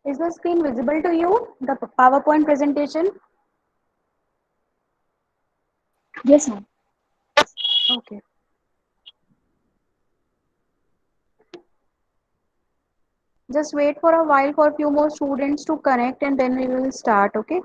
Is the screen visible to you, the PowerPoint presentation? Yes, ma'am. Okay. Just wait for a while for a few more students to connect and then we will start, okay?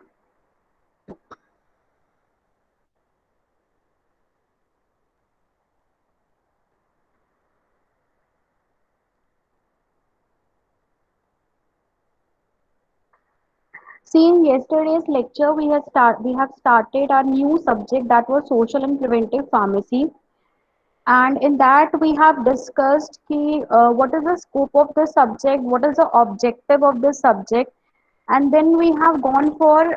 See, in yesterday's lecture, we have started our new subject, that was social and preventive pharmacy. And in that we have discussed what is the scope of the subject, what is the objective of the subject, and then we have gone for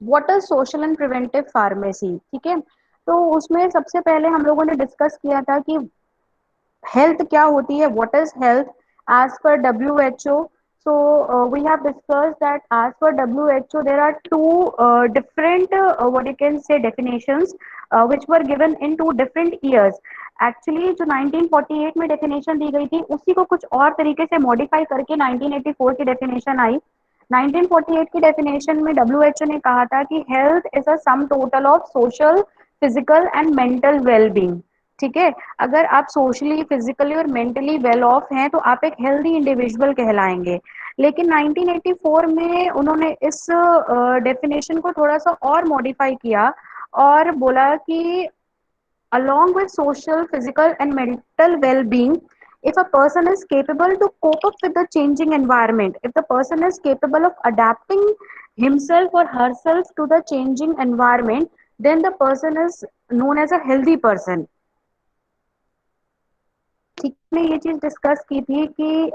what is social and preventive pharmacy. ठीक है, तो उसमें सबसे पहले हम लोगों ने discuss किया था कि हेल्थ क्या होती है, what is health as per WHO. So we have discussed that as per WHO there are two different what you can say definitions which were given in two different years. Actually जो 1948 में definition दी गई थी उसी को कुछ और तरीके से modify करके 1984 की definition आई. 1948 की डेफिनेशन में WHO ने कहा था कि health is a sum total of social, physical and mental wellbeing. ठीक है, अगर आप सोशली, फिजिकली और मेंटली वेल ऑफ हैं तो आप एक हेल्दी इंडिविजुअल कहलाएंगे. लेकिन 1984 में उन्होंने इस डेफिनेशन को थोड़ा सा और मॉडिफाई किया और बोला कि along with social, physical, and mental well being, if a person is capable to cope up with the changing environment, if the person is capable of adapting himself or herself to the changing environment, then the person is known as a healthy person. ठीक है, ये चीज discuss की थी कि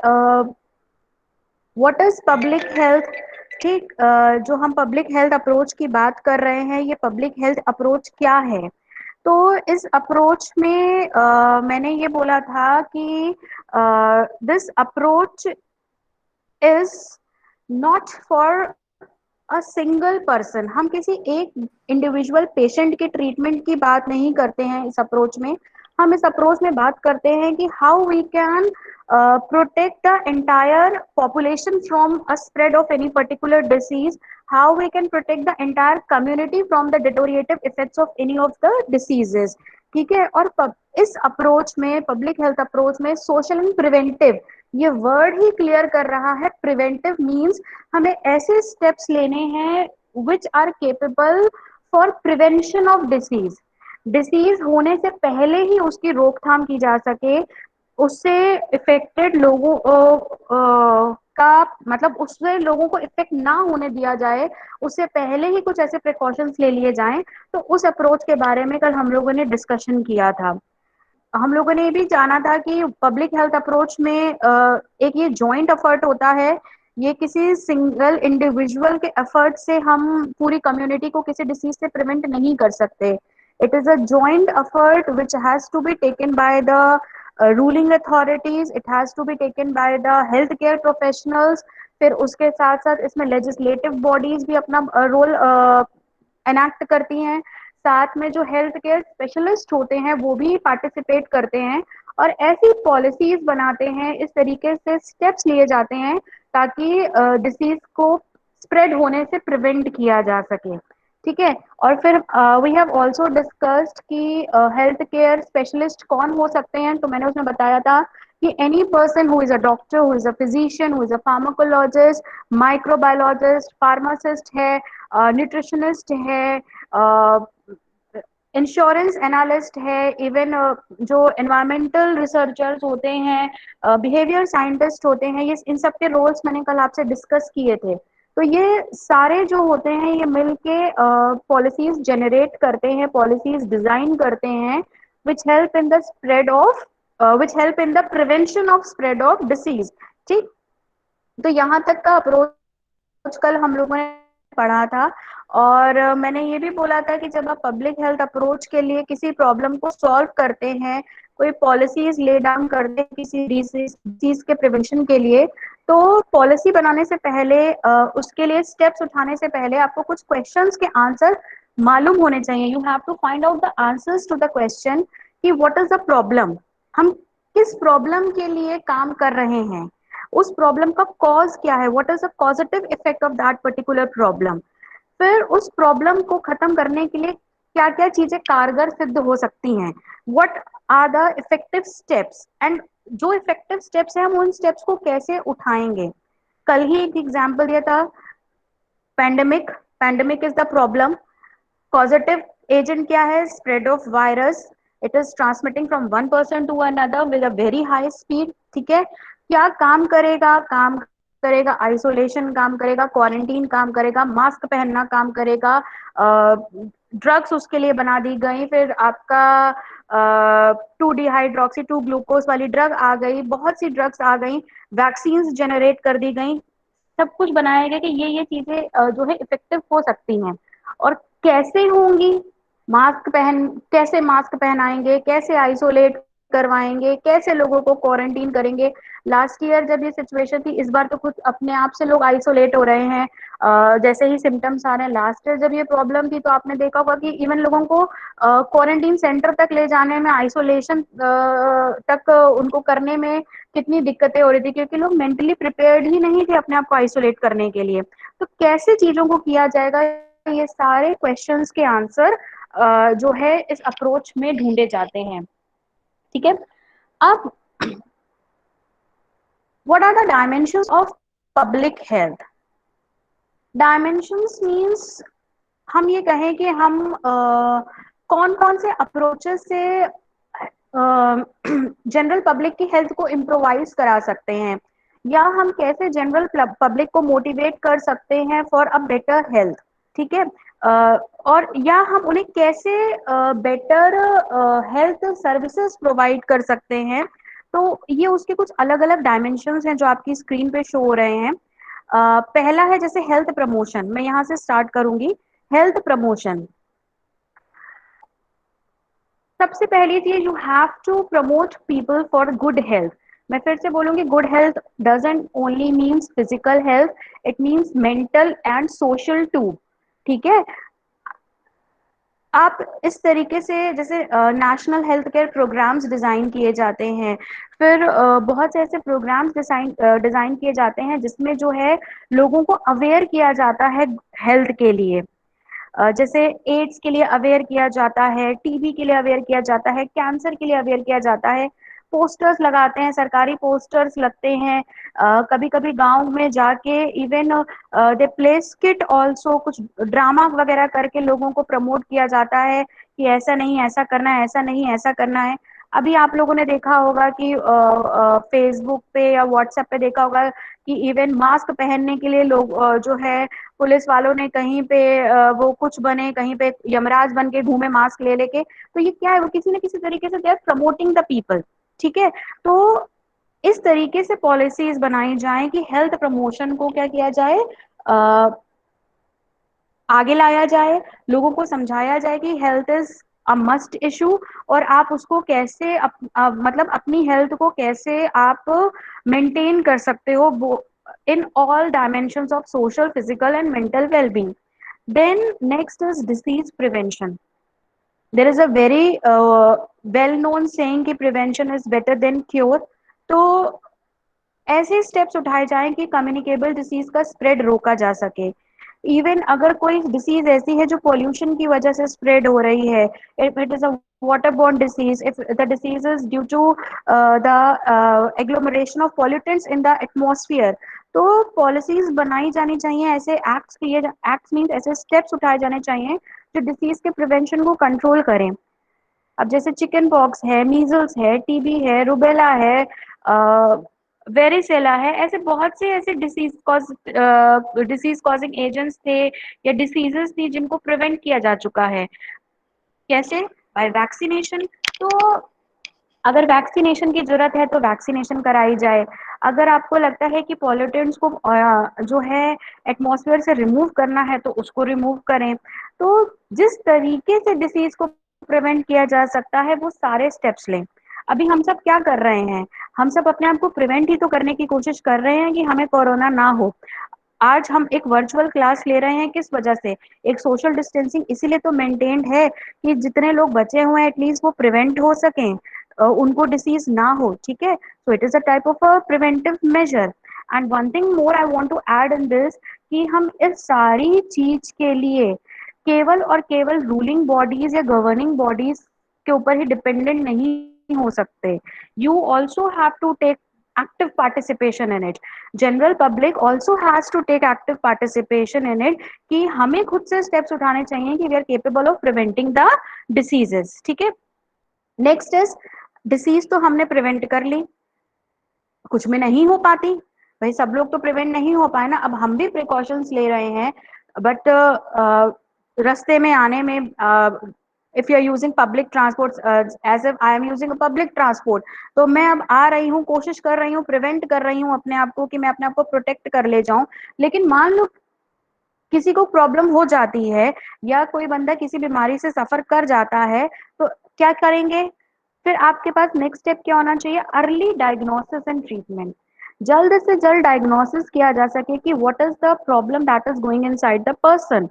what is public health. ठीक, जो हम पब्लिक हेल्थ अप्रोच की बात कर रहे हैं, ये पब्लिक हेल्थ अप्रोच क्या है. तो इस अप्रोच में मैंने ये बोला था कि this approach is not for a single person. हम किसी एक इंडिविजुअल पेशेंट के ट्रीटमेंट की बात नहीं करते हैं इस अप्रोच में. हम इस अप्रोच में बात करते हैं कि how we can protect the entire population from a spread of any particular disease, how we can protect the entire community from the deteriorative effects of any of the diseases. ठीक है, और इस approach में, public health approach में, social and preventive ये word ही clear कर रहा है. प्रिवेंटिव मीन्स हमें ऐसे स्टेप्स लेने हैं which are capable for prevention of disease. Disease होने से पहले ही उसकी रोकथाम की जा सके, उससे इफेक्टेड लोगों का मतलब उससे लोगों को इफेक्ट ना होने दिया जाए, उससे पहले ही कुछ ऐसे प्रिकॉशंस ले लिए जाएं. तो उस अप्रोच के बारे में कल हम लोगों ने डिस्कशन किया था. हम लोगों ने ये भी जाना था कि पब्लिक हेल्थ अप्रोच में एक ये जॉइंट एफर्ट होता है. ये किसी सिंगल इंडिविजुअल के एफर्ट से हम पूरी कम्युनिटी को किसी डिसीज से प्रिवेंट नहीं कर सकते. It is a joint effort which has to be taken by the ruling authorities, it has to be taken by the health care professionals. फिर उसके साथ साथ इसमें लेजिस्लेटिव बॉडीज भी अपना रोल एनैक्ट करती हैं. साथ में जो हेल्थ केयर स्पेशलिस्ट होते हैं वो भी पार्टिसिपेट करते हैं और ऐसी पॉलिसीज बनाते हैं, इस तरीके से स्टेप्स लिए जाते हैं ताकि डिसीज को स्प्रेड होने से प्रिवेंट किया जा सके. ठीक है, और फिर वी हैव आल्सो डिस्कस्ड कि हेल्थ केयर स्पेशलिस्ट कौन हो सकते हैं. तो मैंने उसमें बताया था कि any person who is a doctor, who is a physician, who is a pharmacologist, microbiologist, pharmacist है, न्यूट्रिशनिस्ट है, इंश्योरेंस एनालिस्ट है, इवन जो एनवायरमेंटल रिसर्चर्स होते हैं, बिहेवियर साइंटिस्ट होते हैं, ये इन सब के रोल्स मैंने कल आपसे डिस्कस किए थे. तो ये सारे जो होते हैं ये मिलके पॉलिसीज जनरेट करते हैं, पॉलिसीज डिजाइन करते हैं which help in the spread of which help in the prevention of spread of disease. ठीक, तो यहाँ तक का अप्रोच कल हम लोगों ने पढ़ा था. और मैंने ये भी बोला था कि जब आप पब्लिक हेल्थ अप्रोच के लिए किसी प्रॉब्लम को सॉल्व करते हैं, कोई पॉलिसीज ले डाउन करते हैं किसी डिसीज के प्रिवेंशन के लिए, तो पॉलिसी बनाने से पहले उसके लिए स्टेप्स उठाने से पहले आपको कुछ क्वेश्चंस के आंसर मालूम होने चाहिए. You have to find out the answers to the question कि व्हाट इज द प्रॉब्लम, हम किस प्रॉब्लम के लिए काम कर रहे हैं. उस प्रॉब्लम का कॉज क्या है, what is the positive effect of that particular problem. फिर उस प्रॉब्लम को खत्म करने के लिए क्या क्या चीजें कारगर सिद्ध हो सकती हैं, what are the effective steps, and जो इफेक्टिव स्टेप्स हैं हम उन स्टेप्स को कैसे उठाएंगे। कल ही एक एग्जाम्पल दिया था, pandemic. Pandemic is the problem, positive agent क्या है, spread of virus, it is transmitting from one person to another with a very high speed. ठीक है, क्या काम करेगा, काम करेगा आइसोलेशन, काम करेगा क्वारंटीन, काम करेगा मास्क पहनना, काम करेगा ड्रग्स उसके लिए बना दी गई। फिर आपका 2 डिहाइड्रोक्सी 2 ग्लूकोज वाली ड्रग आ गई, बहुत सी ड्रग्स आ गई, वैक्सीन जनरेट कर दी गई, सब कुछ बनाया गया कि ये चीजें जो है इफेक्टिव हो सकती हैं। और कैसे होंगी, मास्क पहन, कैसे मास्क पहनाएंगे, कैसे आइसोलेट करवाएंगे, कैसे लोगों को क्वारंटीन करेंगे। लास्ट ईयर जब ये सिचुएशन थी, इस बार तो कुछ अपने आप से लोग आइसोलेट हो रहे हैं जैसे ही सिम्टम्स आ रहे हैं। लास्ट ईयर जब ये प्रॉब्लम थी तो आपने देखा होगा कि इवन लोगों को क्वारंटीन सेंटर तक ले जाने में, आइसोलेशन तक उनको करने में कितनी दिक्कतें हो रही थी, क्योंकि लोग मेंटली प्रिपेयर्ड ही नहीं थे अपने आप को आइसोलेट करने के लिए। तो कैसे चीजों को किया जाएगा, ये सारे क्वेश्चंस के आंसर जो है इस अप्रोच में ढूंढे जाते हैं। ठीक है, अब what are the dimensions of public health. Dimensions means हम ये कहें कि हम कौन कौन से अप्रोचेस से जनरल पब्लिक की हेल्थ को इम्प्रोवाइज करा सकते हैं, या हम कैसे जनरल पब्लिक को मोटिवेट कर सकते हैं फॉर अ बेटर हेल्थ। ठीक है, और या हम उन्हें कैसे बेटर हेल्थ सर्विसेज प्रोवाइड कर सकते हैं। तो ये उसके कुछ अलग अलग डायमेंशंस हैं जो आपकी स्क्रीन पे शो हो रहे हैं। पहला है जैसे हेल्थ प्रमोशन, मैं यहाँ से स्टार्ट करूंगी। हेल्थ प्रमोशन, सबसे पहली चीज, you have to promote people for good health. मैं फिर से बोलूंगी, good health doesn't only means physical health, it means mental and social too. ठीक है, आप इस तरीके से जैसे national health care programmes design किए जाते हैं, फिर बहुत से ऐसे प्रोग्राम्स डिजाइन डिजाइन किए जाते हैं जिसमें जो है लोगों को अवेयर किया जाता है हेल्थ के लिए। जैसे एड्स के लिए अवेयर किया जाता है, टीबी के लिए अवेयर किया जाता है, कैंसर के लिए अवेयर किया जाता है। पोस्टर्स लगाते हैं, सरकारी पोस्टर्स लगते हैं, कभी कभी गांव में जाके even they place kit also, कुछ ड्रामा वगैरह करके लोगों को प्रमोट किया जाता है कि ऐसा नहीं ऐसा करना है, ऐसा नहीं ऐसा करना है। अभी आप लोगों ने देखा होगा कि फेसबुक पे या व्हाट्सएप पे देखा होगा कि इवन मास्क पहनने के लिए लोग जो है पुलिस वालों ने कहीं पे वो कुछ बने, कहीं पे यमराज बन के घूमे मास्क ले लेके। तो ये क्या है, वो किसी न किसी तरीके से they are promoting the people. ठीक है, तो इस तरीके से पॉलिसीज बनाई जाए कि हेल्थ प्रमोशन को क्या किया जाए, आगे लाया जाए, लोगों को समझाया जाए कि health is a must issue, और आप उसको कैसे मतलब अपनी हेल्थ को कैसे आप मेंटेन कर सकते हो in all dimensions of social, physical and mental wellbeing. Then next is disease prevention. There is a very well known saying कि prevention is better than cure. तो ऐसे स्टेप्स उठाए जाएं कि कम्युनिकेबल डिसीज का स्प्रेड रोका जा सके। इवन अगर कोई डिसीज ऐसी है जो पोल्यूशन की वजह से स्प्रेड हो रही है, if it is a waterborne disease, if the disease is due to the agglomeration of pollutants in the atmosphere, तो पॉलिसीज बनाई जानी चाहिए, ऐसे एक्ट्स किए, एक्ट्स मीन ऐसे स्टेप्स उठाए जाने चाहिए जो डिसीज के प्रिवेंशन को कंट्रोल करें। अब जैसे चिकन पॉक्स है, मीजल्स है, टीबी है, रुबेला है, वेरिसेला है, ऐसे बहुत से ऐसे डिसीज कॉजिंग एजेंट्स थे या डिसीजेस थी जिनको प्रिवेंट किया जा चुका है। कैसे, बाय वैक्सीनेशन। तो अगर वैक्सीनेशन की जरूरत है तो वैक्सीनेशन कराई जाए। अगर आपको लगता है कि पॉल्यूटेंट्स को जो है एटमॉस्फेयर से रिमूव करना है तो उसको रिमूव करें। तो जिस तरीके से डिसीज को प्रिवेंट किया जा सकता है वो सारे स्टेप्स लें। अभी हम सब क्या कर रहे हैं, हम सब अपने आप को प्रिवेंट ही तो करने की कोशिश कर रहे हैं कि हमें कोरोना ना हो। आज हम एक वर्चुअल क्लास ले रहे हैं, किस वजह से, एक सोशल डिस्टेंसिंग इसीलिए तो मेंटेन्ड है कि जितने लोग बचे हुए हैं एटलीस्ट वो प्रिवेंट हो सकें। उनको डिसीज ना हो, ठीक है। So it is a type of a preventive measure. And one thing more I want to add in this, कि हम इस सारी चीज के लिए केवल और केवल रूलिंग बॉडीज या गवर्निंग बॉडीज के ऊपर ही डिपेंडेंट नहीं हो सकते। You also have to take active participation in it. General public also has to take active participation in it, कि हमें खुद से steps उठाने चाहिए कि we are capable of preventing the diseases, ठीक है। नेक्स्ट इज, डिसीज तो हमने प्रिवेंट कर ली, कुछ में नहीं हो पाती, भाई सब लोग तो प्रिवेंट नहीं हो पाए ना, अब हम भी प्रिकॉशंस ले रहे हैं, बट रास्ते में आने में, if you are using public transport, as if I am using public transport, तो मैं अब आ रही हूँ, कोशिश कर रही हूँ, प्रिवेंट कर रही हूँ अपने आप को कि मैं अपने आप को प्रोटेक्ट कर ले जाऊं, लेकिन मान लो किसी को प्रॉब्लम हो जाती है या कोई बंदा किसी बीमारी से सफर कर जाता है, तो क्या करेंगे? फिर आपके पास नेक्स्ट स्टेप क्या होना चाहिए? Early diagnosis and treatment. जल्द से जल्द डायग्नोसिस किया जा सके कि what is the problem that is going inside the person.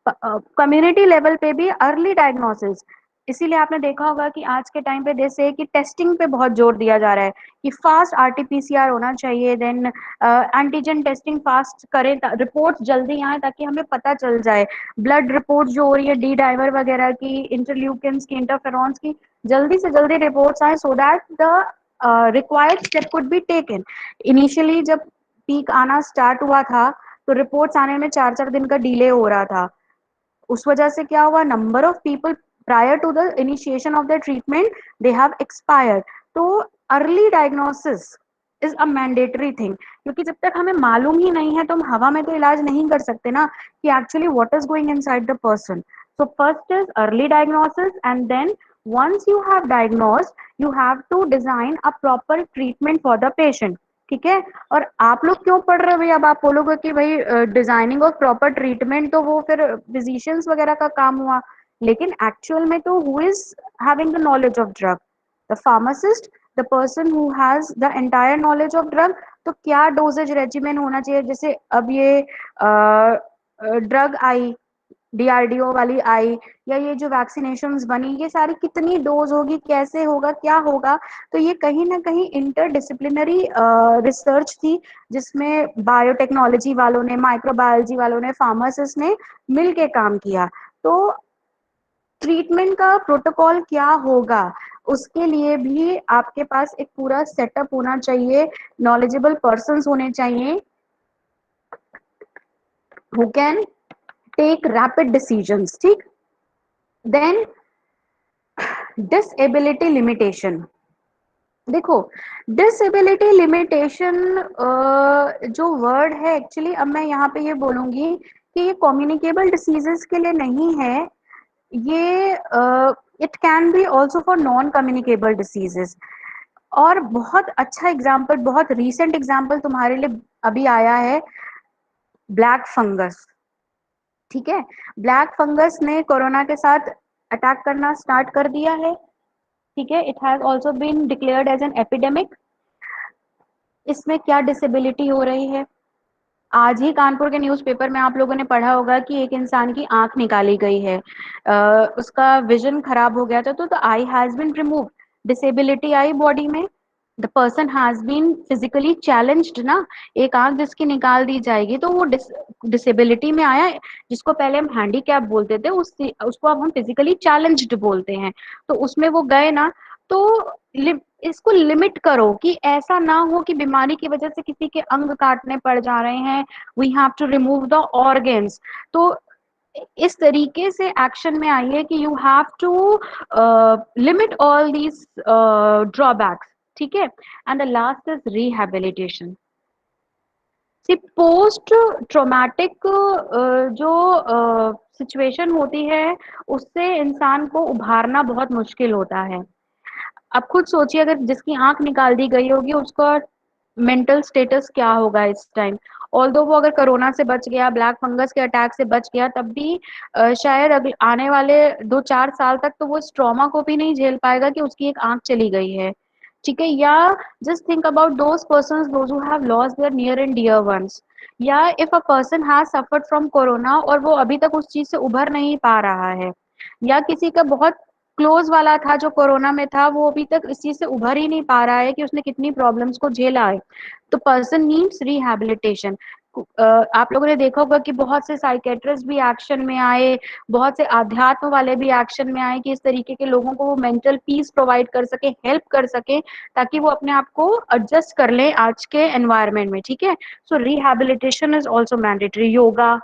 Community level पे भी अर्ली डायग्नोसिस। इसीलिए आपने देखा होगा कि आज के टाइम पे जैसे कि टेस्टिंग पे बहुत जोर दिया जा रहा है कि फास्ट आरटीपीसीआर होना चाहिए, देन एंटीजन टेस्टिंग फास्ट करें, रिपोर्ट जल्दी आए ताकि हमें पता चल जाए। ब्लड रिपोर्ट जो हो रही है डी डाइवर वगैरह की, इंटरल्यूकिन्स की, इंटरफेरॉन्स की, जल्दी से जल्दी रिपोर्ट्स आए, so that the required step could be taken. Initially जब पीक आना स्टार्ट हुआ था तो रिपोर्ट्स आने में 4-4 दिन का डिले हो रहा था, उस वजह से क्या हुआ, number of people prior to the initiation of the treatment they have expired. तो early diagnosis is a mandatory thing, क्योंकि जब तक हमें मालूम ही नहीं है तो हम हवा में तो इलाज नहीं कर सकते ना कि actually what is going inside the person. So first is early diagnosis, and then once you have diagnosed you have to design a proper treatment for the patient, ठीक है। और आप लोग क्यों पढ़ रहे हो भाई? अब आप बोलोगे कि भाई डिजाइनिंग ऑफ प्रॉपर ट्रीटमेंट तो वो फिर फिजिशियंस वगैरह का काम हुआ, लेकिन एक्चुअल में तो who is having the knowledge of drug? The pharmacist, the person who has the entire knowledge of drug. तो क्या डोजेज रेजिमेन होना चाहिए? जैसे अब ये ड्रग आई, डीआरडीओ वाली आई, या ये जो वैक्सीनेशंस बनी, ये सारी कितनी डोज होगी, कैसे होगा, क्या होगा? तो ये कहीं ना कहीं इंटरडिसिप्लिनरी रिसर्च थी, जिसमें बायोटेक्नोलॉजी वालों ने, माइक्रोबायोलॉजी वालों ने, फार्मासिस्ट ने मिलके काम किया। तो ट्रीटमेंट का प्रोटोकॉल क्या होगा, उसके लिए भी आपके पास एक पूरा सेटअप होना चाहिए, नॉलेजेबल पर्सन होने चाहिए who can take rapid decisions, ठीक। Then disability limitation. देखो, डिसेबिलिटी लिमिटेशन जो वर्ड है, एक्चुअली अब मैं यहाँ पे ये बोलूंगी कि ये कम्युनिकेबल डिसीजेस के लिए नहीं है, ये it can be also for non communicable diseases. और बहुत अच्छा एग्जाम्पल, बहुत रीसेंट एग्जाम्पल तुम्हारे लिए अभी आया है, ब्लैक फंगस, ठीक है। ब्लैक फंगस ने कोरोना के साथ अटैक करना स्टार्ट कर दिया है, ठीक है। It has also been declared as an epidemic. इसमें क्या डिसेबिलिटी हो रही है? आज ही कानपुर के न्यूज़पेपर में आप लोगों ने पढ़ा होगा कि एक इंसान की आंख निकाली गई है, उसका विजन खराब हो गया था, तो eye has been remove. Disability आई बॉडी में, the person has been physically challenged ना। एक आंख जिसकी निकाल दी जाएगी तो वो डिसेबिलिटी में आया, जिसको पहले हम हैंडीकैप बोलते थे, उसको अब हम फिजिकली चैलेंज्ड बोलते हैं। तो उसमें वो गए ना, तो इसको लिमिट करो कि ऐसा ना हो कि बीमारी की वजह से किसी के अंग काटने पड़ जा रहे हैं, we have to remove the organs. तो इस तरीके से एक्शन में आइए कि you have to limit all these drawbacks, ठीक है। And the last is rehabilitation. See post traumatic जो सिचुएशन होती है, उससे इंसान को उभारना बहुत मुश्किल होता है। अब खुद सोचिए, अगर जिसकी आंख निकाल दी गई होगी उसका मेंटल स्टेटस क्या होगा इस टाइम। ऑल्दो वो अगर कोरोना से बच गया, ब्लैक फंगस के अटैक से बच गया, तब भी शायद अगले आने वाले 2-4 साल तक तो वो इस ट्रॉमा को भी नहीं झेल पाएगा कि उसकी एक आंख चली गई है, ठीक है। या just think about those persons those who have lost their near and dear ones. या if a person has suffered from corona और वो अभी तक उस चीज से उभर नहीं पा रहा है, या किसी का बहुत क्लोज वाला था जो कोरोना में था, वो अभी तक इस चीज से उभर ही नहीं पा रहा है कि उसने कितनी प्रॉब्लम्स को झेला है। तो पर्सन नीड्स रिहैबिलिटेशन। आप लोगों ने देखा होगा कि बहुत से साइकेट्रिस्ट भी एक्शन में आए, बहुत से आध्यात्म वाले भी एक्शन में आए कि इस तरीके के लोगों को वो मेंटल पीस प्रोवाइड कर सके, हेल्प कर सके, ताकि वो अपने आप को एडजस्ट कर लें आज के एनवायरनमेंट में। ठीक है, so rehabilitation is also mandatory. Yoga,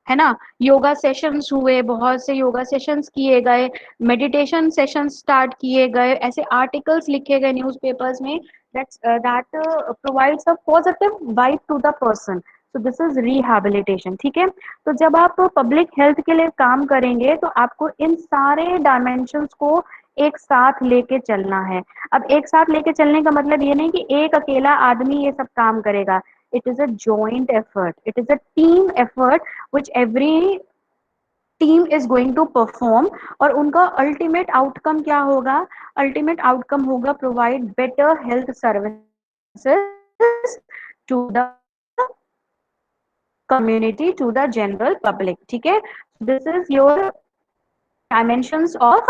है ना, योगा सेशंस हुए, बहुत से योगा सेशंस किए गए, मेडिटेशन सेशंस स्टार्ट किए गए, ऐसे आर्टिकल्स लिखे गए न्यूज़पेपर्स में that provides a positive vibe to the person. So this is rehabilitation. ठीक है, तो जब आप पब्लिक हेल्थ के लिए काम करेंगे तो आपको इन सारे डायमेंशंस को एक साथ लेके चलना है। अब एक साथ लेके चलने का मतलब ये नहीं कि एक अकेला आदमी ये सब काम करेगा। It is a joint effort. It is a team effort which every team is going to perform. और उनका अल्टीमेट आउटकम क्या होगा? अल्टीमेट आउटकम होगा provide better health services to the community, to the general public. ठीक है, this is your dimensions of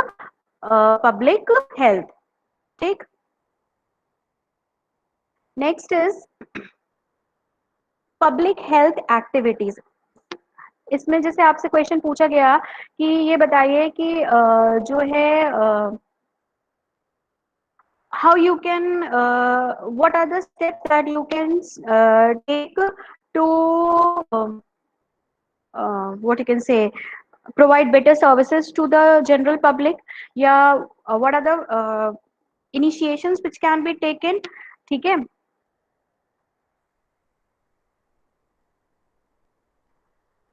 public health. ठीक, next is public health activities. इसमें जैसे आपसे क्वेश्चन पूछा गया कि ये बताइए कि जो है how you can what are the steps that you can take to what you can say provide better services to the general public, या what are the initiations which can be taken? ठीक है,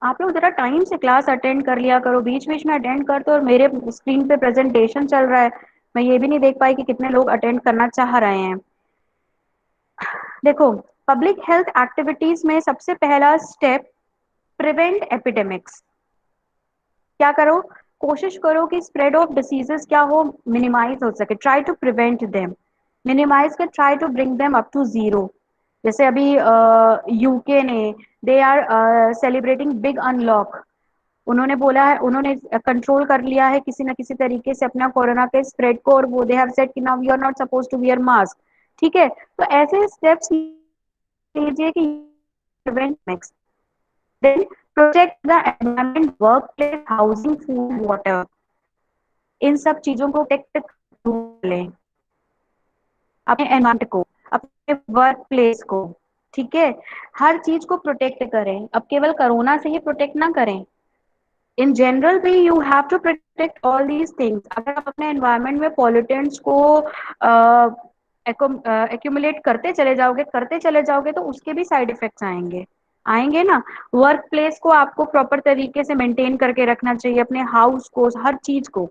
आप लोग जरा time से class attend कर लिया करो, बीच बीच में अटेंड करते हो और मेरे स्क्रीन पे प्रेजेंटेशन चल रहा है, मैं ये भी नहीं देख पाई कि कितने लोग अटेंड करना चाह रहे हैं। देखो, पब्लिक हेल्थ एक्टिविटीज में सबसे पहला स्टेप प्रिवेंट एपिडेमिक्स। क्या करो? कोशिश करो कि स्प्रेड ऑफ डिसीजेस क्या हो, मिनिमाइज हो सके। Try to prevent them, minimize कर, try to bring them up to zero. जैसे अभी यूके ने, they are celebrating big unlock. उन्होंने बोला है, उन्होंने कंट्रोल कर लिया है किसी न किसी तरीके से अपना कोरोना के स्प्रेड को, और वो दे हैव सेड कि now we are not suppose to wear mask. ठीक है, तो ऐसे स्टेप्स लीजिए कि prevent mix. Then protect the environment, work place, housing, food, water. इन सब चीजों को प्रोटेक्ट लें, अपने एनवायरनमेंट को, अपने वर्क प्लेस को। ठीक है, हर चीज को प्रोटेक्ट करें। अब केवल कोरोना से ही प्रोटेक्ट ना करें, इन जनरल भी you have to protect all these things. अगर आप अपने एनवायरनमेंट में पॉल्यूटेंट्स को एक्यूमुलेट करते चले जाओगे तो उसके भी साइड इफेक्ट्स आएंगे, आएंगे ना। वर्क प्लेस को आपको प्रॉपर तरीके से मेंटेन करके रखना चाहिए, अपने हाउस को, हर चीज को।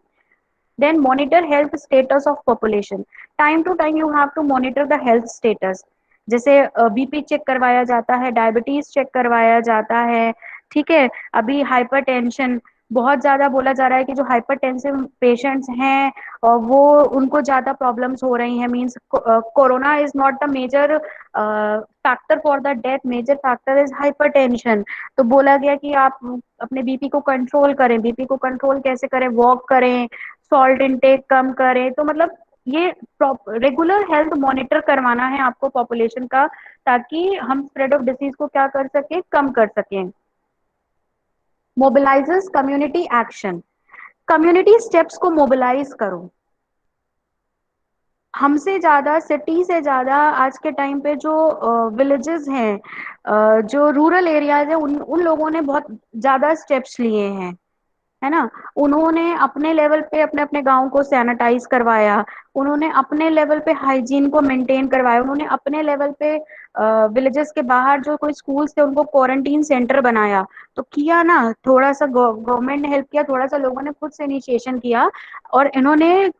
Then monitor health status of population. Time to time you have to monitor the health status. जैसे बीपी चेक करवाया जाता है, डायबिटीज चेक करवाया जाता है। ठीक है, अभी हाइपरटेंशन बहुत ज्यादा बोला जा रहा है कि जो हाइपरटेंसिव पेशेंट्स हैं और वो, उनको ज्यादा प्रॉब्लम्स हो रही हैं। Means corona is not the major factor for the death, major factor is hypertension. तो बोला गया कि आप अपने बीपी को कंट्रोल करें। बीपी को कंट्रोल कैसे करें? वॉक करें, सॉल्ट इनटेक कम करें। तो मतलब ये रेगुलर हेल्थ मॉनिटर करवाना है आपको पॉपुलेशन का, ताकि हम स्प्रेड ऑफ डिसीज को क्या कर सके, कम कर सकें। मोबिलाइजेस कम्युनिटी एक्शन। कम्युनिटी स्टेप्स को मोबिलाइज करो। हमसे ज्यादा, सिटी से ज्यादा आज के टाइम पे जो विलेजेस हैं, जो रूरल एरियाज है, उन लोगों ने बहुत ज्यादा स्टेप्स लिए हैं, है ना। उन्होंने अपने लेवल पे अपने अपने गांव को सैनिटाइज करवाया, उन्होंने अपने लेवल पे हाइजीन को मेंटेन करवाया, उन्होंने अपने लेवल पे विलेजेस के बाहर जो कोई स्कूल्स थे उनको क्वारंटीन सेंटर बनाया। तो किया ना, थोड़ा सा गवर्नमेंट ने हेल्प किया, थोड़ा सा लोगों ने खुद से इनिशिएशन किया, और इन्होंने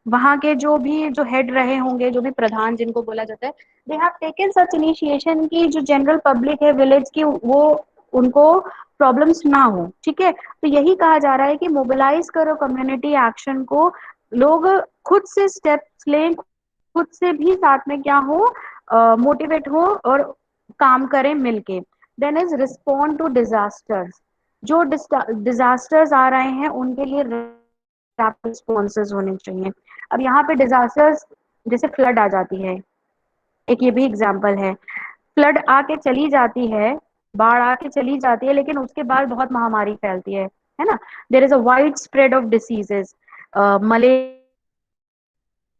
वहां के जो हेड रहे होंगे, जो भी प्रधान जिनको बोला जाता है, they have taken such initiation की जो जनरल पब्लिक है विलेज की, वो उनको प्रॉब्लम्स ना हो। ठीक है, तो यही कहा जा रहा है कि मोबिलाइज करो कम्युनिटी एक्शन को, लोग खुद से स्टेप्स लें, खुद से भी साथ में क्या हो, मोटिवेट हो और काम करें मिलके। Then is respond to disasters. जो डिजास्टर्स आ रहे हैं उनके लिए रैपिड रिस्पॉन्सेज होने चाहिए। अब यहाँ पे डिजास्टर्स जैसे फ्लड आ जाती है, एक ये भी एग्जाम्पल है। फ्लड आके चली जाती है, बाढ़ आके चली जाती है, लेकिन उसके बाद बहुत महामारी फैलती है ना। देर is a wide spread of diseases, malaria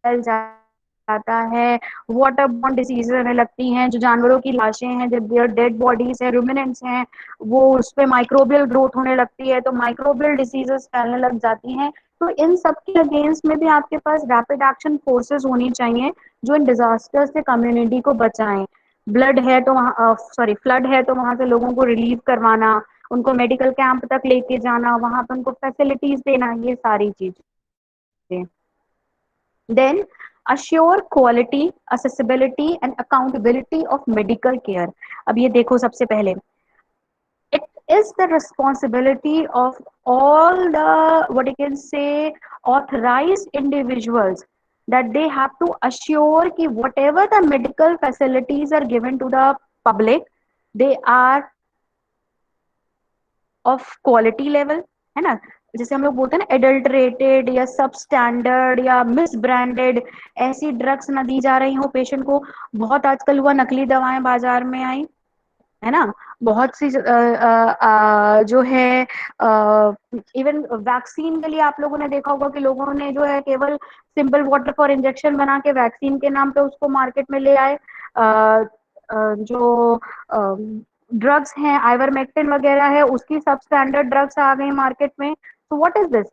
फैल जाता है, वाटर बॉर्न डिसीजेज होने लगती हैं, जो जानवरों की लाशें हैं, जो डेड बॉडीज है, रूमिनेंट्स हैं, वो उस पे माइक्रोबियल ग्रोथ होने लगती है, तो माइक्रोबियल डिसीजेस फैलने लग जाती हैं। तो इन सब के अगेंस्ट में भी आपके पास रैपिड एक्शन फोर्सेस होनी चाहिए, जो इन डिजास्टर से कम्युनिटी को बचाएं। ब्लड है तो वहाँ सॉरी फ्लड है तो वहां से लोगों को रिलीव करवाना, उनको मेडिकल कैंप तक लेके जाना, वहां पर उनको फैसिलिटीज देना, ये सारी चीजें। Then assure quality, accessibility and accountability of medical care. अब ये देखो, सबसे पहले it is the responsibility of all the, what you can say, authorized individuals, that they have to assure कि whatever the medical facilities are given to the public, they are of quality level, है ना। जैसे हम लोग बोलते हैं ना, adulterated या सब स्टैंडर्ड या मिस ब्रांडेड ऐसी ड्रग्स ना दी जा रही हो पेशेंट को। बहुत आजकल हुआ नकली दवाएं बाजार में आई, है ना। बहुत सी जो है, इवन वैक्सीन के लिए आप लोगों ने देखा होगा कि लोगों ने जो है केवल सिंपल वाटर फॉर इंजेक्शन बना के वैक्सीन के नाम पे उसको मार्केट में ले आए। जो ड्रग्स हैं, आइवरमेक्टिन वगैरह है, उसकी सब स्टैंडर्ड ड्रग्स आ गई मार्केट में। तो what is this,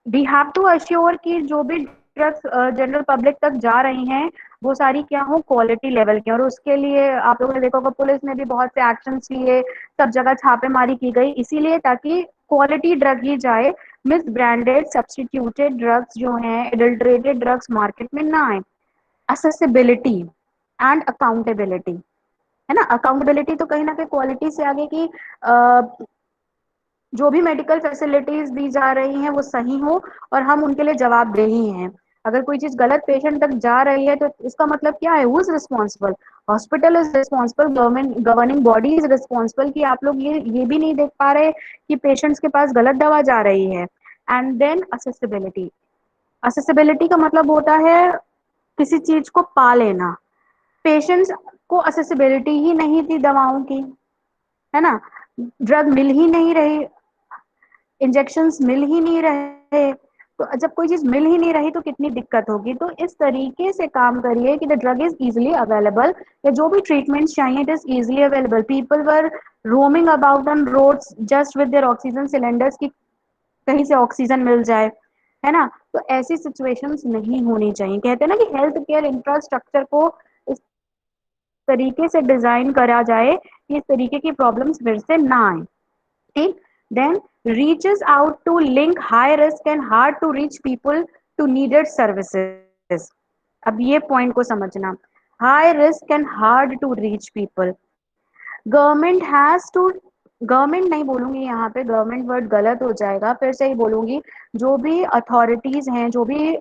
we have to assure कि जो भी ड्रग्स जनरल पब्लिक तक जा रही हैं वो सारी क्या हो, क्वालिटी लेवल की। और उसके लिए आप लोगों ने देखा होगा पुलिस ने भी बहुत से एक्शन लिए, सब जगह छापेमारी की गई, इसीलिए ताकि क्वालिटी ड्रग ही जाए, मिस ब्रांडेड सब्सटीट्यूटेड ड्रग्स जो हैं, एडल्ट्रेटेड ड्रग्स मार्केट में ना आए। असेसिबिलिटी एंड अकाउंटेबिलिटी, है ना। अकाउंटेबिलिटी तो कहीं ना कहीं क्वालिटी से आगे की, जो भी मेडिकल फैसिलिटीज दी जा रही हैं वो सही हो और हम उनके लिए जवाबदेही हैं। अगर कोई चीज गलत पेशेंट तक जा रही है तो इसका मतलब क्या है, who is responsible, hospital is responsible, government governing body is responsible, कि आप लोग ये भी नहीं देख पा रहे कि पेशेंट्स के पास गलत दवा जा रही है। एंड देन असेसिबिलिटी, असेसिबिलिटी का मतलब होता है किसी चीज को पा लेना। पेशेंट्स को असेसिबिलिटी ही नहीं थी दवाओं की, है ना। ड्रग मिल ही नहीं रही, इंजेक्शंस मिल ही नहीं रहे, तो जब कोई चीज मिल ही नहीं रही तो कितनी दिक्कत होगी। तो इस तरीके से काम करिए कि the drug is easily available, या जो भी ट्रीटमेंट चाहिए it is easily available. People were roaming about on roads just with their oxygen cylinders, की कहीं से ऑक्सीजन मिल जाए, है ना। तो ऐसी सिचुएशंस नहीं होनी चाहिए। कहते हैं ना कि हेल्थ केयर इंफ्रास्ट्रक्चर को इस तरीके से डिजाइन करा जाए कि इस तरीके की प्रॉब्लम्स फिर से ना आए, ठीक। then reaches out to link high risk and hard to reach people to needed services। अब ये पॉइंट को समझना, high risk and hard to reach people, government has to, government नहीं बोलूंगी यहाँ पे, गवर्नमेंट वर्ड गलत हो जाएगा, फिर से ही बोलूंगी, जो भी अथॉरिटीज हैं, जो भी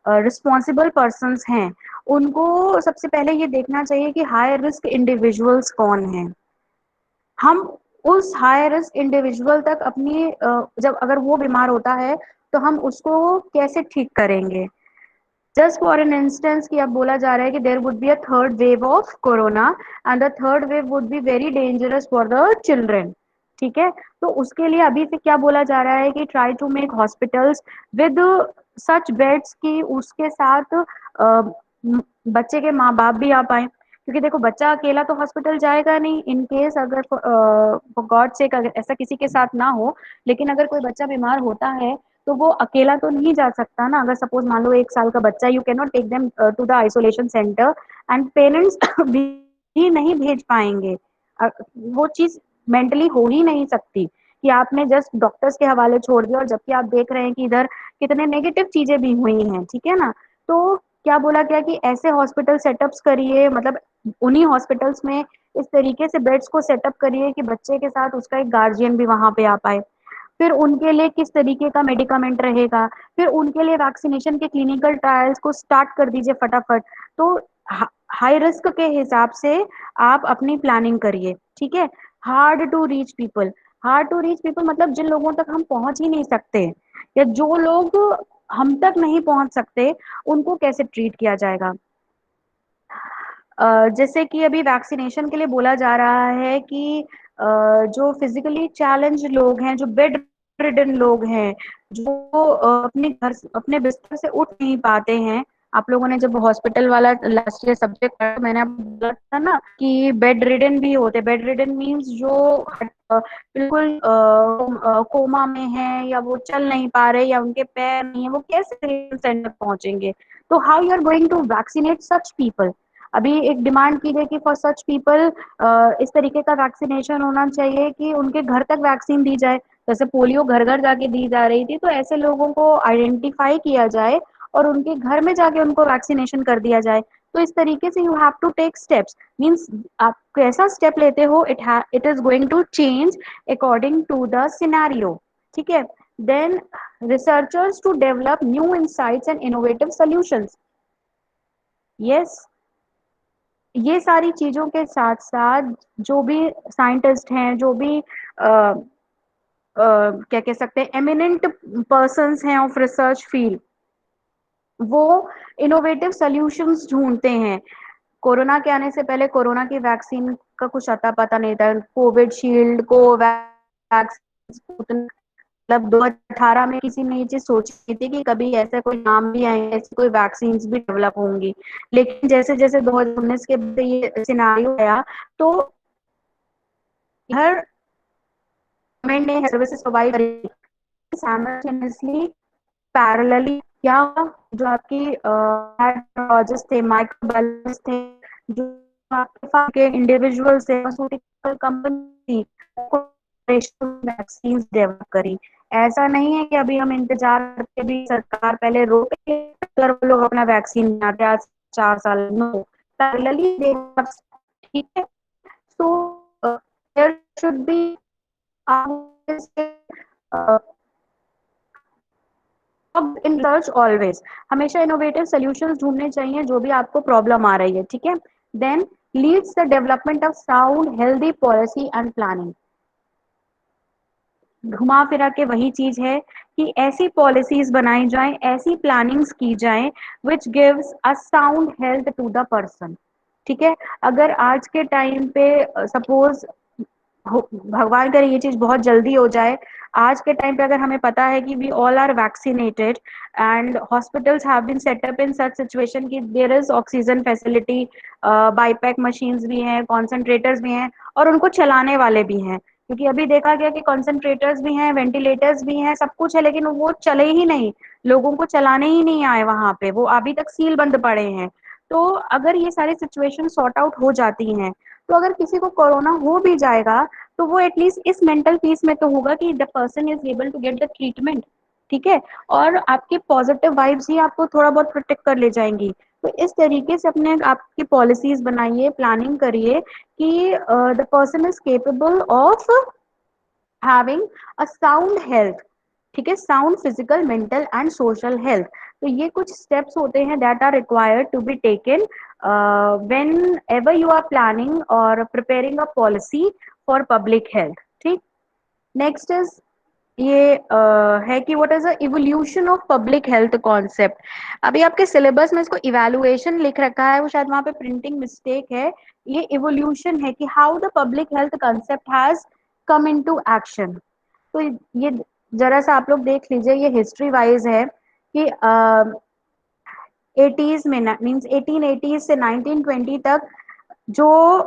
रिस्पॉन्सिबल पर्सन्स हैं, उनको सबसे पहले ये देखना चाहिए कि हाई रिस्क इंडिविजुअल्स कौन हैं। हम उस हाई रिस्क इंडिविजुअल तक अपनी जब अगर वो बीमार होता है तो हम उसको कैसे ठीक करेंगे। जस्ट फॉर एन इंस्टेंस कि अब बोला जा रहा है कि there would be a third wave of corona and the third wave would be very dangerous for the children, ठीक है। तो उसके लिए अभी से क्या बोला जा रहा है कि try to make hospitals with such beds की उसके साथ बच्चे के माँ बाप भी आ पाए, क्योंकि देखो बच्चा अकेला तो हॉस्पिटल जाएगा नहीं, इन केस अगर गॉड से ऐसा किसी के साथ ना हो, लेकिन अगर कोई बच्चा बीमार होता है तो वो अकेला तो नहीं जा सकता ना। अगर सपोज मान लो 1 साल का बच्चा, you can not take them to the isolation centre and parents भी नहीं भेज पाएंगे। वो चीज मेंटली हो ही नहीं सकती कि आपने जस्ट डॉक्टर्स के हवाले छोड़ दिया, और जबकि आप देख रहे हैं कि इधर कितने नेगेटिव चीजें भी हुई हैं, ठीक है ना। तो क्या बोला गया कि ऐसे हॉस्पिटल सेटअप्स करिए, मतलब उन्हीं हॉस्पिटल्स में इस तरीके से बेड्स को सेटअप करिए कि बच्चे के साथ उसका एक गार्जियन भी वहां पे आ पाए। फिर उनके लिए किस तरीके का मेडिकामेंट रहेगा, फिर उनके लिए वैक्सीनेशन के क्लिनिकल ट्रायल्स को स्टार्ट कर दीजिए फटाफट। तो हाई रिस्क के हिसाब से आप अपनी प्लानिंग करिए, ठीक है। Hard to reach people, hard to reach people मतलब जिन लोगों तक हम पहुंच ही नहीं सकते, या जो लोग हम तक नहीं पहुंच सकते, उनको कैसे ट्रीट किया जाएगा। जैसे कि अभी वैक्सीनेशन के लिए बोला जा रहा है कि जो फिजिकली चैलेंज लोग हैं, जो बेड रिडन लोग हैं, जो अपने घर अपने बिस्तर से उठ नहीं पाते हैं। आप लोगों ने जब हॉस्पिटल वाला लास्ट ईयर सब्जेक्ट पढ़ा, मैंने आपको बोला था ना कि बेड रिडन भी होते। बेड रिडन मीन्स जो बिल्कुल कोमा में है, या वो चल नहीं पा रहे, या उनके पैर नहीं है, वो कैसे सेंटर पहुंचेंगे। तो how you are going to vaccinate such people. अभी एक डिमांड की गई कि फॉर सच पीपल इस तरीके का वैक्सीनेशन होना चाहिए कि उनके घर तक वैक्सीन दी जाए। जैसे पोलियो घर घर जाके दी जा रही थी, तो ऐसे लोगों को आइडेंटिफाई किया जाए और उनके घर में जाके उनको वैक्सीनेशन कर दिया जाए। तो इस तरीके से you have to take steps, means आप कैसा स्टेप लेते हो, it is going to change according to the scenario. ठीक है। Then researchers to develop new insights and innovative solutions. Yes, ये सारी चीजों के साथ साथ जो भी साइंटिस्ट हैं, जो भी क्या कह सकते हैं, एमिनेंट पर्सन्स हैं ऑफ रिसर्च फील्ड, वो इनोवेटिव सॉल्यूशंस ढूंढते हैं। कोरोना के आने से पहले कोरोना की वैक्सीन का कुछ अता पता नहीं था। कोविड शील्ड, कोवैक्स, मतलब 2018 में किसी ने ये चीज सोची थी कि कभी ऐसे कोई नाम भी आएंगे, ऐसी कोई वैक्सीन भी डेवलप होंगी। लेकिन जैसे जैसे 2019 के बाद ये सिनारियो आया, तो हर गवर्नमेंट ने सर्विसेज प्रोवाइड करी साइमल्टेनियसली, पैरेलली। क्या जो आपकी टेक्नोलॉजिस्ट थे, माइक्रोबायोलॉजिस्ट थे, जो आपके इंडिविजुअल थे, फार्मास्यूटिकल कंपनी वैक्सीन डेवलप करी। ऐसा नहीं है कि अभी हम इंतजार करके भी सरकार पहले रोके अगर वो लोग अपना वैक्सीन बनाते आज 4 साल। No, parallelly they. ठीक है। So there should be in search always, हमेशा इनोवेटिव सॉल्यूशंस ढूंढने चाहिए जो भी आपको प्रॉब्लम आ रही है। ठीक है। Then leads the development of sound healthy policy and planning. घुमा फिरा के वही चीज है कि ऐसी पॉलिसीज बनाई जाएं, ऐसी प्लानिंग्स की जाएं which gives a sound health to the person. ठीक है। अगर आज के टाइम पे सपोज भगवान करे ये चीज बहुत जल्दी हो जाए, आज के टाइम पे अगर हमें पता है कि we all are vaccinated and hospitals have been set up in such situation कि there is oxygen facility, bipap machines भी हैं, कॉन्सेंट्रेटर्स भी हैं, और उनको चलाने वाले भी हैं। क्योंकि अभी देखा गया कि कॉन्सेंट्रेटर्स भी हैं, वेंटिलेटर्स भी हैं, सब कुछ है, लेकिन वो चले ही नहीं, लोगों को चलाने ही नहीं आए वहां पे, वो अभी तक सील बंद पड़े हैं। तो अगर ये सारी सिचुएशन सॉर्ट आउट हो जाती हैं, तो अगर किसी को कोरोना हो भी जाएगा, तो वो एटलीस्ट इस मेंटल पीस में तो होगा कि the person is able to get the treatment. ठीक है। और आपकी पॉजिटिव वाइब्स ही आपको थोड़ा बहुत प्रोटेक्ट कर ले जाएंगी। तो इस तरीके से अपने आपकी पॉलिसीज बनाइए, प्लानिंग करिए कि the person is capable of having a sound health. ठीक है। Sound physical, mental and social health. तो ये कुछ स्टेप्स होते हैं that are required to be taken whenever you are planning और preparing a policy for public health. ठीक। Next is ये है कि what is the evolution of public health concept. अभी आपके सिलेबस में इसको इवैल्यूएशन लिख रखा है, वो शायद वहां पे प्रिंटिंग मिस्टेक है। ये इवोल्यूशन है कि how the public health concept has come into action. तो ये जरा सा आप लोग देख लीजिए, ये हिस्ट्री वाइज है कि एटीज में, मीन्स 1880 से 1920 तक जो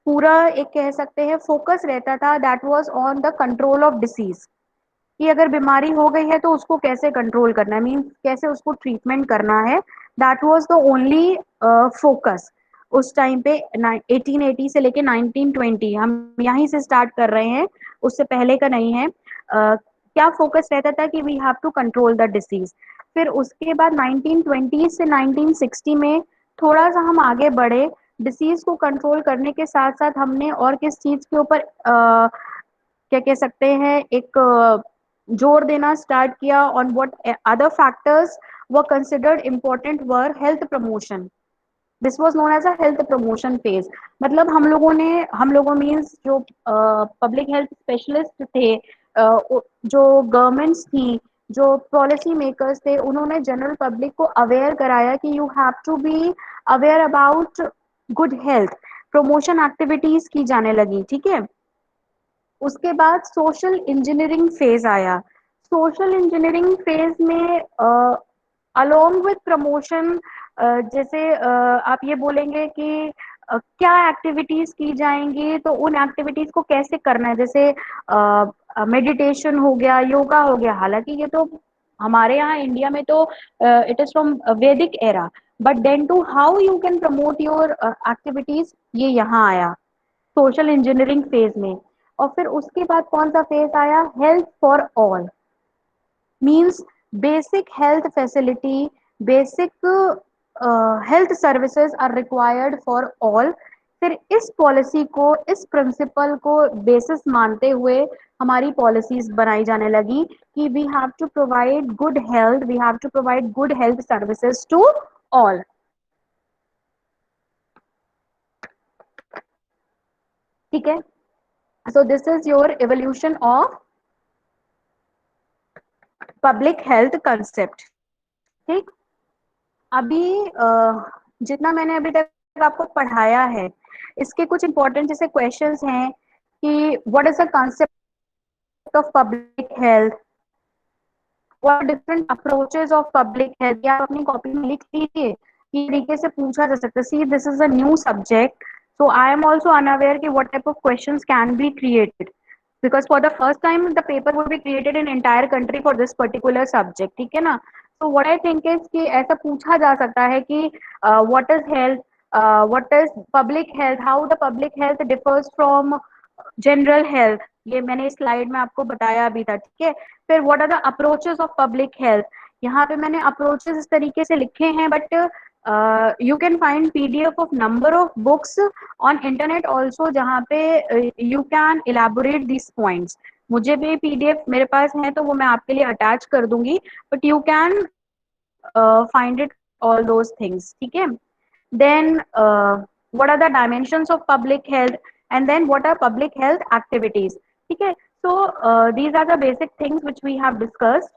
पूरा एक कह सकते हैं फोकस रहता था, that was on the control of disease. कि अगर बीमारी हो गई है तो उसको कैसे कंट्रोल करना है, मीन कैसे उसको ट्रीटमेंट करना है, that was the only focus उस टाइम पे। 1880 से लेके 1920 हम यहीं से स्टार्ट कर रहे हैं, उससे पहले का नहीं है। क्या फोकस रहता था कि we have to control the disease. फिर उसके बाद 1920 से 1960 में थोड़ा सा हम आगे बढ़े, डिसीज को कंट्रोल करने के साथ साथ हमने और किस चीज के ऊपर क्या कह सकते हैं, एक जोर देना स्टार्ट किया on what other factors were considered important were health promotion. This was known as a health promotion phase. मतलब हम लोगों मीन्स जो पब्लिक हेल्थ स्पेशलिस्ट थे, जो गवर्नमेंट्स थी, जो पॉलिसी मेकर्स थे उन्होंने जनरल पब्लिक को अवेयर कराया कि you have to be aware about good health. Promotion activities की जाने लगी, ठीक है। उसके बाद सोशल इंजीनियरिंग फेज आया। सोशल इंजीनियरिंग फेज में अलोंग विथ प्रमोशन, जैसे आप ये बोलेंगे कि क्या एक्टिविटीज की जाएंगी, तो उन एक्टिविटीज को कैसे करना है, जैसे मेडिटेशन हो गया, योगा हो गया। हालांकि ये तो हमारे यहाँ इंडिया में तो it is from Vedic era, but then to how you can promote your activities, ये यहाँ आया सोशल इंजीनियरिंग फेज में। और फिर उसके बाद कौन सा फेज आया, health for all. Means basic health facility, basic health services are required for all. फिर इस पॉलिसी को, इस प्रिंसिपल को बेसिस मानते हुए हमारी पॉलिसीज बनाई जाने लगी कि we have to provide good health, we have to provide good health services to all. ठीक है। So this is your evolution of public health concept. ठीक। अभी जितना मैंने अभी तक आपको पढ़ाया है, इसके कुछ इंपॉर्टेंट जैसे क्वेश्चंस हैं कि what is the concept of public health, what different approaches of public health. या आप अपनी कॉपी में लिख लीजिए कि तरीके से पूछा जा सकता है। See this is a new subject, so I am also unaware कि what type of questions can be created, because for the first time the paper will be created in entire country for this particular subject, ठीक है ना। so what I think is कि ऐसा पूछा जा सकता है कि what is health, what is public health, how the public health differs from general health. ये मैंने इस स्लाइड में आपको बताया अभी था, ठीक है। फिर what are the approaches of public health. यहाँ पे मैंने अप्रोचेस इस तरीके से लिखे हैं, but you can find PDF of number of books on internet also, जहाँ पे you can elaborate this points. मुझे भी पीडीएफ मेरे पास है तो वो मैं आपके लिए अटैच कर दूंगी, but you can find it all those things, ठीक है। then what are the dimensions of public health, and then what are public health activities, ठीक है। so these are the basic things which we have discussed.